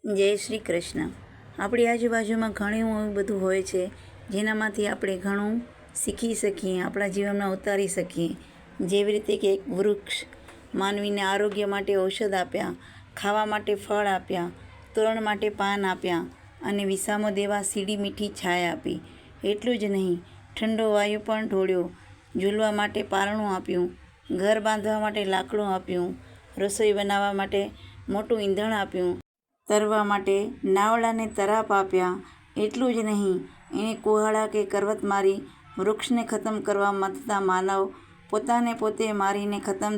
જય શ્રી કૃષ્ણ. આપણી આજુબાજુમાં ઘણું એવું બધું હોય છે જેનામાંથી આપણે ઘણું શીખી શકીએ, આપણા જીવનમાં ઉતારી શકીએ. જેવી રીતે કે એક વૃક્ષ માનવીને આરોગ્ય માટે ઔષધ આપ્યા, ખાવા માટે ફળ આપ્યા, તોરણ માટે પાન આપ્યા અને વિસામો દેવા સીડી મીઠી છાયા આપી. એટલું જ નહીં, ઠંડો વાયુ પણ ઢોળ્યો, ઝૂલવા માટે પારણું આપ્યું, ઘર બાંધવા માટે લાકડું આપ્યું, રસોઈ બનાવવા માટે મોટું ઈંધણ આપ્યું, તરવા માટે નાવડાને તરાપ આપ્યા. એટલું જ નહીં, એણે કુહાડા કે કરવત મારી વૃક્ષને ખતમ કરવા મથતા માનવ પોતાને પોતે મારીને ખતમ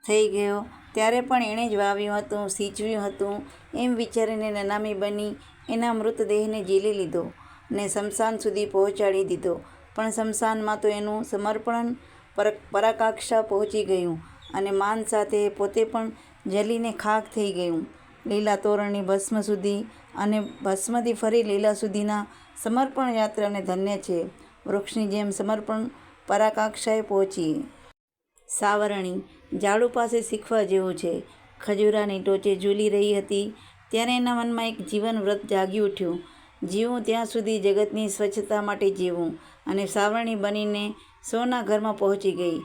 થઈ ગયો ત્યારે પણ એણે જ વાવ્યું હતું, સિંચવ્યું હતું એમ વિચારીને નનામી બની એના મૃતદેહને ઝીલી લીધો ને સ્મશાન સુધી પહોંચાડી દીધો. પણ સ્મશાનમાં તો એનું સમર્પણ પરાકાષ્ઠા પહોંચી ગયું અને માન સાથે પોતે પણ જલીને ખાખ થઈ ગયું. લીલા તોરણની ભસ્મ સુધી અને ભસ્મથી ફરી લીલા સુધીના સમર્પણ યાત્રાને ધન્ય છે. વૃક્ષની જેમ સમર્પણ પરાકાષ્ઠાએ પહોંચીએ. સાવરણી ઝાડુ પાસે શીખવા જેવું છે. ખજૂરાની ટોચે ઝૂલી રહી હતી ત્યારે એના મનમાં એક જીવન વ્રત જાગી ઉઠ્યું. જીવું ત્યાં સુધી જગતની સ્વચ્છતા માટે જીવું. અને સાવરણી બનીને સૌના ઘરમાં પહોંચી ગઈ.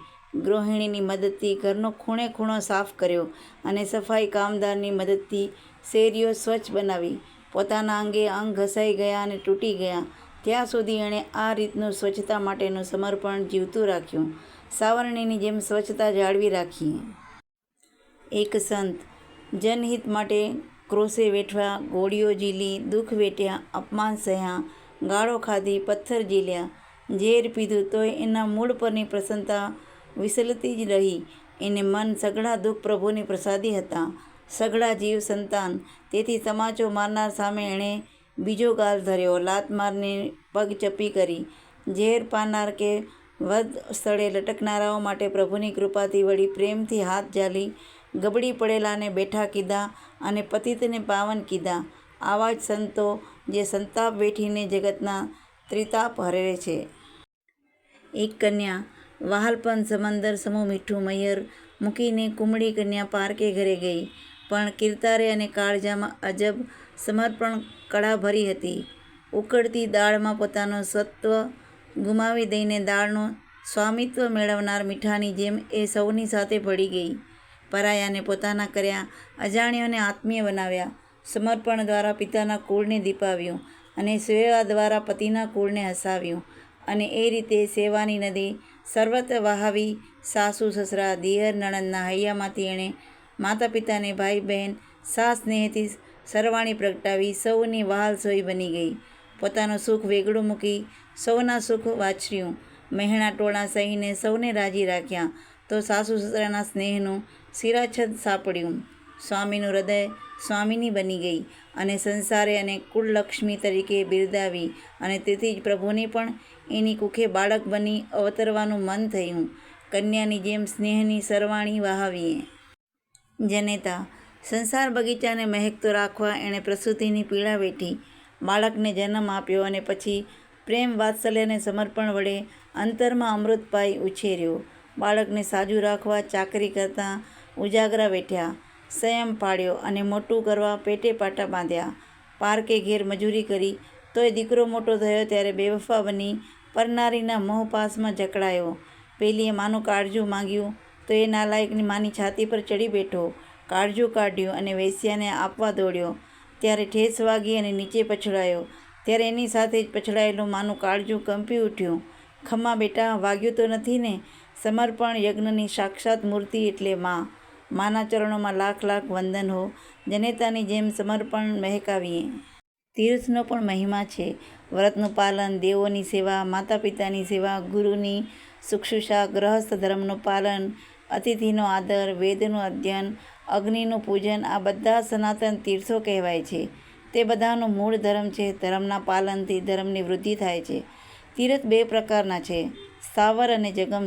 ગૃહિણીની મદદથી ઘરનો ખૂણે ખૂણો સાફ કર્યો અને સફાઈ કામદારની મદદથી શેરીઓ સ્વચ્છ બનાવી. પોતાના અંગે અંગ ઘસાઈ ગયા અને તૂટી ગયા ત્યાં સુધી એણે આ રીતનું સ્વચ્છતા માટેનું સમર્પણ જીવતું રાખ્યું. સાવરણીની જેમ સ્વચ્છતા જાળવી રાખીએ. એક સંત જનહિત માટે ક્રોસે વેઠવા, ગોળીઓ ઝીલી, દુઃખ વેઠ્યા, અપમાન સહ્યા, ગાળો ખાધી, પથ્થર ઝીલ્યા, ઝેર પીધું તોય એના મૂળ પરની પ્રસન્નતા વિસલતી જ રહી. એને મન સઘળા દુઃખ પ્રભુની પ્રસાદી હતા. સઘળા જીવ સંતાન. તેથી તમાચો મારનાર સામે એણે બીજો ગાલ ધર્યો, લાત મારને પગ ચપ્પી કરી. ઝેર પાનાર કે વધ સ્થળે લટકનારાઓ માટે પ્રભુની કૃપાથી વળી પ્રેમથી હાથ ઝાલી ગબડી પડેલાને બેઠા કીધા અને પતિતને પાવન કીધા. આવા જ સંતો જે સંતાપ વેઠીને જગતના ત્રિતાપ હરે છે. એક કન્યા વહાલપન સમંદર સમૂહ મીઠું મૈયર મૂકીને કુમળી કન્યા પારકે ઘરે ગઈ, પણ કિરતારે અને કાળજામાં અજબ સમર્પણ કળા ભરી હતી. ઉકળતી દાળમાં પોતાનું સત્વ ગુમાવી દઈને દાળનું સ્વામિત્વ મેળવનાર મીઠાની જેમ એ સૌની સાથે ભળી ગઈ. પરાયાને પોતાના કર્યા, અજાણ્યોને આત્મીય બનાવ્યા. સમર્પણ દ્વારા પિતાના કુળને દીપાવ્યું અને સેવા દ્વારા પતિના કુળને હસાવ્યું. અને એ રીતે સેવાની નદી સર્વત્ર વહાવી. સાસુ સસરા દિયર નણંદના હૈયામાંથી એણે માતા પિતાને ભાઈ બહેન સા સ્નેહથી સરવાણી પ્રગટાવી સૌની વહાલસોઈ બની ગઈ. પોતાનું સુખ વેગળું મૂકી સૌના સુખ વાછર્યું. મહેણા ટોળા સહીને સૌને રાજી રાખ્યા તો સાસુ સસરાના સ્નેહનું શિરાછદ સાંપડ્યું. સ્વામીનું હૃદય સ્વામિની બની ગઈ અને સંસારે અને કુળલક્ષ્મી તરીકે બિરદાવી અને તેથી જ પ્રભુને પણ એની કુખે બાળક બની અવતરવાનું મન થયું. કન્યાની જેમ સ્નેહની સરવાણી વહાવીએ. જનેતા સંસાર બગીચાને મહેકતો રાખવા એણે પ્રસૂતિની પીડા વેઠી, બાળકને જન્મ આપ્યો અને પછી પ્રેમ વાત્સલ્ય અને સમર્પણ વડે અંતરમાં અમૃત પાઈ ઉછેર્યો. બાળકને સાજું રાખવા ચાકરી કરતાં ઉજાગરા વેઠ્યા, સંયમ પાળ્યો અને મોટું કરવા પેટે પાટા બાંધ્યા. પારકે ઘેર મજૂરી કરી તોય દીકરો મોટો થયો ત્યારે બેવફા બની પરનારીના મોહપાશમાં જકડાયો. પેલીએ માનું કાળજું માંગ્યું તો એ નાલાયકની માની છાતી પર ચડી બેઠો, કાળજું કાઢ્યું અને વેશ્યાને આપવા દોડ્યો. ત્યારે ઠેસ વાગી અને નીચે પછડાયો. ત્યારે એની સાથે જ પછડાયેલું માનું કાળજું કંપી ઉઠ્યું. ખમ્મા બેટા, વાગ્યું તો નથી ને? સમર્પણ યજ્ઞની સાક્ષાત મૂર્તિ એટલે મા. માના ચરણોમાં લાખ લાખ વંદન હો. જનેતાની જેમ સમર્પણ મહેકાવીએ. તીર્થનો પણ મહિમા છે. વ્રતનું પાલન, દેવોની સેવા, માતા પિતાની સેવા, ગુરુની શુશ્રૂષા, ગ્રહસ્થ ધર્મનું પાલન, અતિથિનો આદર, વેદનું અધ્યયન, અગ્નિનું પૂજન આ બધા સનાતન તીર્થો કહેવાય છે. તે બધાનું મૂળ ધર્મ છે. ધર્મના પાલનથી ધર્મની વૃદ્ધિ થાય છે. તીર્થ બે પ્રકારના છે, સ્થાવર અને જગમ.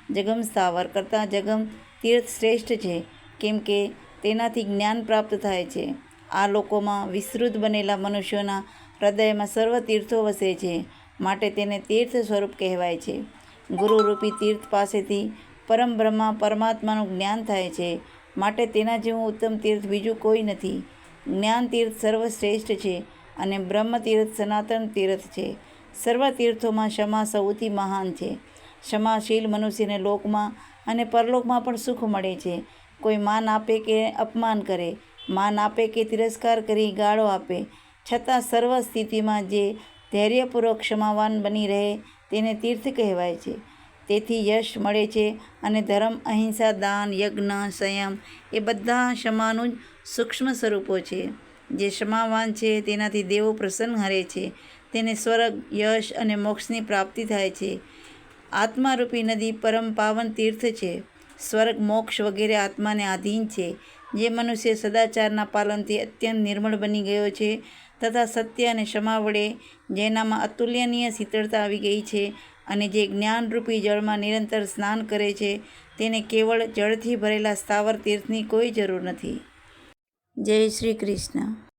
જગમ સ્થાવર કરતાં જગમ તીર્થ શ્રેષ્ઠ છે, કેમ કે તેનાથી જ્ઞાન પ્રાપ્ત થાય છે. આ લોકોમાં વિસ્તૃત બનેલા મનુષ્યોના હૃદયમાં સર્વ તીર્થો વસે છે, માટે તેને તીર્થ સ્વરૂપ કહેવાય છે. ગુરુરૂપી તીર્થ પાસેથી પરમ બ્રહ્મા પરમાત્માનું જ્ઞાન થાય છે, માટે તેના જેવું ઉત્તમ તીર્થ બીજું કોઈ નથી. જ્ઞાન તીર્થ સર્વશ્રેષ્ઠ છે અને બ્રહ્મ તીર્થ સનાતન તીર્થ છે. સર્વ તીર્થોમાં ક્ષમા સૌથી મહાન છે. ક્ષમાશીલ મનુષ્યને લોકમાં અને પરલોકમાં પણ સુખ મળે છે. કોઈ માન આપે કે અપમાન કરે, માન આપે કે તિરસ્કાર કરી ગાળો આપે, છતાં સર્વ સ્થિતિમાં જે ધૈર્યપૂર્વક ક્ષમાવાન બની રહે તેને તીર્થ કહેવાય છે. તેથી યશ મળે છે અને ધર્મ, અહિંસા, દાન, યજ્ઞ, સંયમ એ બધા ક્ષમાનું જ સૂક્ષ્મ સ્વરૂપો છે. જે ક્ષમાવાન છે તેનાથી દેવો પ્રસન્ન હરે છે. તેને સ્વર્ગ, યશ અને મોક્ષની પ્રાપ્તિ થાય છે. આત્મારૂપી નદી પરમ પાવન તીર્થ છે. સ્વર્ગ, મોક્ષ વગેરે આત્માને આધીન છે. જે મનુષ્ય સદાચારના પાલનથી અત્યંત નિર્મળ બની ગયો છે તથા સત્ય અને ક્ષમા વડે જેનામાં અતુલ્યનીય શીતળતા આવી ગઈ છે અને જે જ્ઞાનરૂપી જળમાં નિરંતર સ્નાન કરે છે તેને કેવળ જળથી ભરેલા સ્થાવર તીર્થની કોઈ જરૂર નથી. જય શ્રી કૃષ્ણ.